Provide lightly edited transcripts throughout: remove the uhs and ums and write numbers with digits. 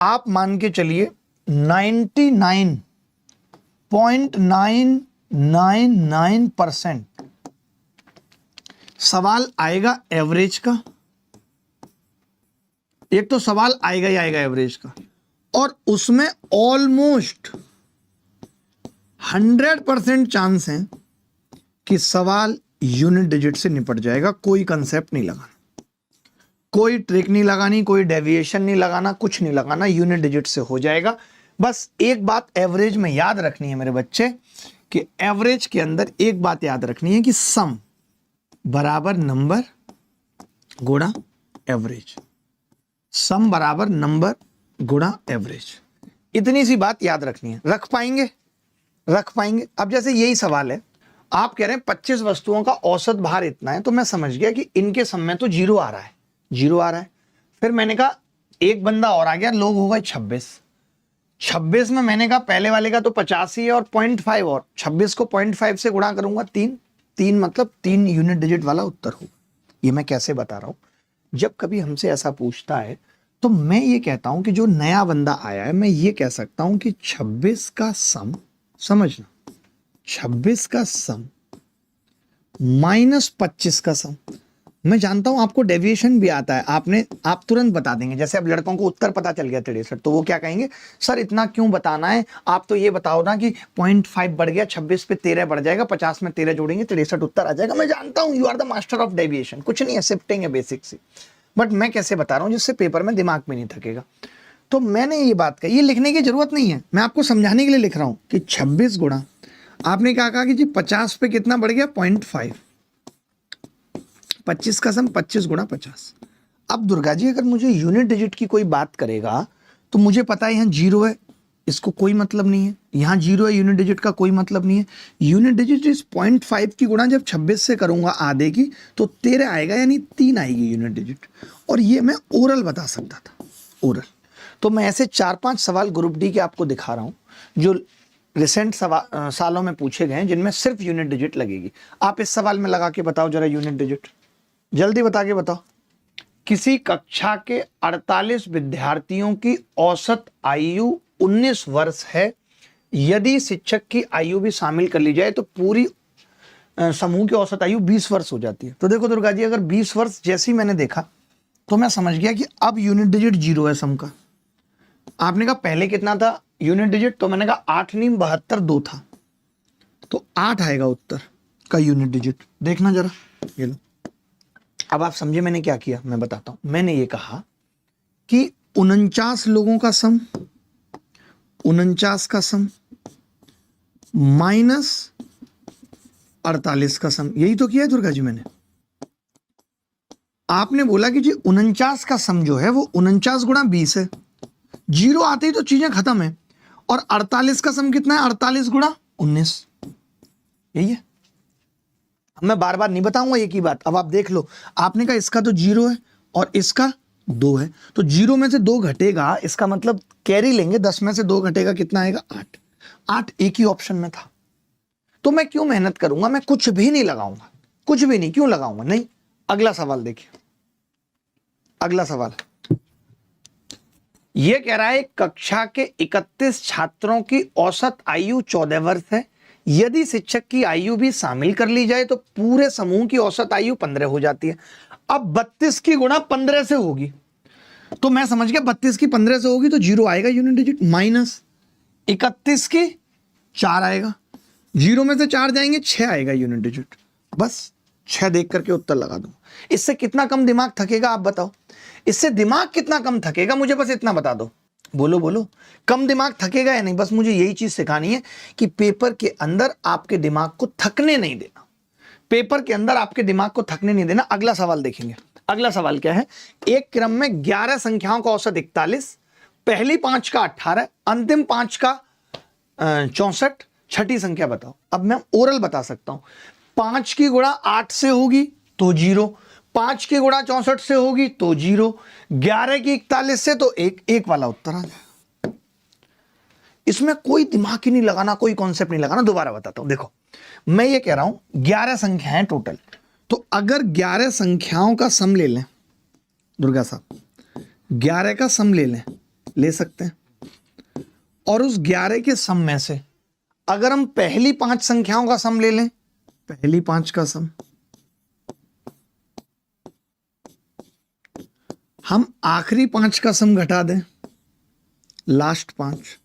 आप मान के चलिए 99.999% सवाल आएगा एवरेज का। एक तो सवाल आएगा ही आएगा एवरेज का, और उसमें ऑलमोस्ट 100% चांस है कि सवाल यूनिट डिजिट से निपट जाएगा। कोई कंसेप्ट नहीं लगाना, कोई ट्रिक नहीं लगानी, कोई डेविएशन नहीं लगाना, कुछ नहीं लगाना, यूनिट डिजिट से हो जाएगा। बस एक बात एवरेज में याद रखनी है मेरे बच्चे, कि एवरेज के अंदर एक बात याद रखनी है कि सम बराबर नंबर गुणा एवरेज, सम बराबर नंबर गुणा एवरेज। इतनी सी बात याद रखनी है। रख पाएंगे? रख पाएंगे। अब जैसे यही सवाल है, आप कह रहे हैं 25 वस्तुओं का औसत भार इतना है, तो मैं समझ गया कि इनके सम में तो जीरो आ रहा है, जीरो आ रहा है। फिर मैंने कहा एक बंदा और आ गया, लोग हो गए 26 में मैंने कहा पहले वाले का तो 50 ही है और 0.5 और 26 को 0.5 से गुणा करूंगा 3 मतलब 3 यूनिट डिजिट वाला उत्तर होगा। ये मैं कैसे बता रहा हूं? जब कभी हमसे ऐसा पूछता है तो मैं ये कहता हूं कि जो नया बंदा आया है, मैं ये कह सकता हूं कि 26 का सम, समझना, 26 का सम माइनस 25 का सम। मैं जानता हूं आपको डेविएशन भी आता है, आप तुरंत बता देंगे। जैसे अब लड़कों को उत्तर पता चल गया 63, तो वो क्या कहेंगे, सर इतना क्यों बताना है, आप तो ये बताओ ना कि 0.5 बढ़ गया, 26 पे 13 बढ़ जाएगा, 50 में 13 जोड़ेंगे 63 उत्तर आ जाएगा। मैं जानता हूं you are the master of deviation, कुछ नहीं है, शिफ्टिंग है बेसिक सी। बट मैं कैसे बता रहा हूं जिससे पेपर में दिमाग में नहीं थकेगा। तो मैंने ये बात कही, ये लिखने की जरूरत नहीं है, मैं आपको समझाने के लिए लिख रहा हूं कि 26 गुणा, आपने क्या कहा कि जी 50 पे कितना बढ़ गया, 0.5, 25 का सम 25 गुणा 50। अब दुर्गा जी अगर मुझे यूनिट डिजिट की कोई बात करेगा तो मुझे पता है यहाँ जीरो है, इसको कोई मतलब नहीं है, यहाँ जीरो है, यूनिट डिजिट का कोई मतलब नहीं है। यूनिट डिजिट इस 0.5 की गुणा जब 26 से करूंगा आधे की, तो 13 आएगा, यानी 3 आएगी यूनिट डिजिट। और ये मैं ओरल बता सकता था, ओरल। तो मैं ऐसे 4-5 सवाल ग्रुप डी के आपको दिखा रहा हूँ जो रिसेंट सालों में पूछे गए हैं, जिनमें सिर्फ यूनिट डिजिट लगेगी। आप इस सवाल में लगा के बताओ जरा यूनिट डिजिट, जल्दी बता के बताओ। किसी कक्षा के 48 विद्यार्थियों की औसत आयु 19 वर्ष है। यदि शिक्षक की आयु भी शामिल कर ली जाए तो पूरी समूह की औसत आयु 20 वर्ष हो जाती है। तो देखो दुर्गा जी, अगर 20 वर्ष जैसे ही मैंने देखा तो मैं समझ गया कि अब यूनिट डिजिट जीरो है सम का। आपने कहा पहले कितना था यूनिट डिजिट, तो मैंने कहा 8 नहीं 72 2 था, तो 8 आएगा उत्तर का यूनिट डिजिट। देखना जरा, ये लो। अब आप समझे मैंने क्या किया, मैं बताता हूं। मैंने ये कहा कि 49 लोगों का सम, 49 का सम माइनस 48 का सम, यही तो किया है दुर्गा जी मैंने। आपने बोला कि जी 49 का सम जो है वो 49 गुणा 20 है, जीरो आते ही तो चीजें खत्म है। और 48 का सम कितना है, 48 गुणा 19, यही है। मैं बार बार नहीं बताऊंगा एक ही बात, अब आप देख लो। आपने कहा इसका तो जीरो है और इसका 2 है, तो जीरो में से 2 घटेगा, इसका मतलब कैरी लेंगे, 10 में से 2 घटेगा, कितना आएगा 8। 8 एक ही ऑप्शन में था, तो मैं क्यों मेहनत करूंगा, मैं कुछ भी नहीं लगाऊंगा, कुछ भी नहीं, क्यों लगाऊंगा, नहीं। अगला सवाल देखिए, अगला सवाल यह कह रहा है कक्षा के 31 छात्रों की औसत आयु 14 वर्ष है। यदि शिक्षक की आयु भी शामिल कर ली जाए तो पूरे समूह की औसत आयु 15 हो जाती है। अब 32 की गुणा 15 से होगी, तो मैं समझ गया 32 की 15 से होगी तो जीरो आएगा यूनिट डिजिट, माइनस 31 की 4 आएगा, जीरो में से 4 जाएंगे 6 आएगा यूनिट डिजिट। बस 6 देख करके उत्तर लगा दूं। इससे कितना कम दिमाग थकेगा आप बताओ, इससे दिमाग कितना कम थकेगा, मुझे बस इतना बता दो। बोलो बोलो, कम दिमाग थकेगा या नहीं? बस मुझे यही चीज सिखानी है कि पेपर के अंदर आपके दिमाग को थकने नहीं देना, पेपर के अंदर आपके दिमाग को थकने नहीं देना। अगला सवाल देखेंगे। अगला सवाल क्या है, एक क्रम में 11 संख्याओं का औसत 41, पहली 5 का 18, अंतिम 5 का 64, छठी संख्या बताओ। अब मैं ओरल बता सकता हूं, 5 की गुणा 8 से होगी तो जीरो, 5 की गुणा 64 से होगी तो जीरो, 11 की 41 से तो एक वाला उत्तर आ जाएगा। इसमें कोई दिमाग ही नहीं लगाना, कोई कॉन्सेप्ट नहीं लगाना। दोबारा बताता हूं, देखो मैं ये कह रहा हूं 11 संख्याएं टोटल, तो अगर 11 संख्याओं का सम ले लें दुर्गा साहब, 11 का सम ले लें, ले सकते हैं। और उस 11 के सम में से अगर हम पहली 5 संख्याओं का सम ले लें, पहली 5 का सम, हम आखिरी 5 का सम घटा दें, लास्ट 5।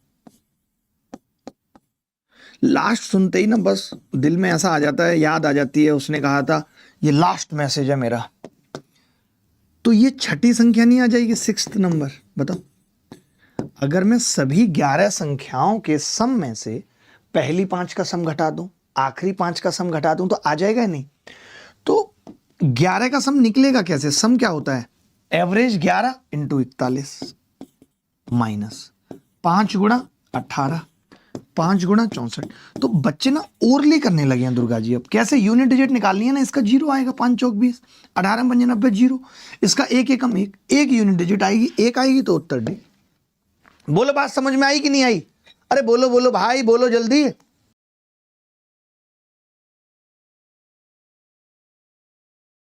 लास्ट सुनते ही ना बस दिल में ऐसा आ जाता है, याद आ जाती है, उसने कहा था ये लास्ट मैसेज है मेरा। तो ये छठी संख्या नहीं आ जाएगी, 6th नंबर? बताओ, अगर मैं सभी 11 संख्याओं के सम में से पहली 5 का सम घटा दूं, आखिरी 5 का सम घटा दूं, तो आ जाएगा नहीं। तो 11 का सम निकलेगा कैसे? सम क्या होता है? एवरेज 11 इंटू 41 माइनस 5 गुणा 18, 5 गुणा 64। तो बच्चे ना ओरली करने लगे हैं दुर्गा जी। अब कैसे? यूनिट डिजिट निकालनी है ना, इसका 0 आएगा, 5 चौक 20, 18 पंजे 90, 0। इसका एक एकम एक यूनिट डिजिट आएगी, एक आएगी तो उत्तर डी। बोलो, बात समझ में आई कि नहीं आई? अरे बोलो बोलो भाई, बोलो जल्दी।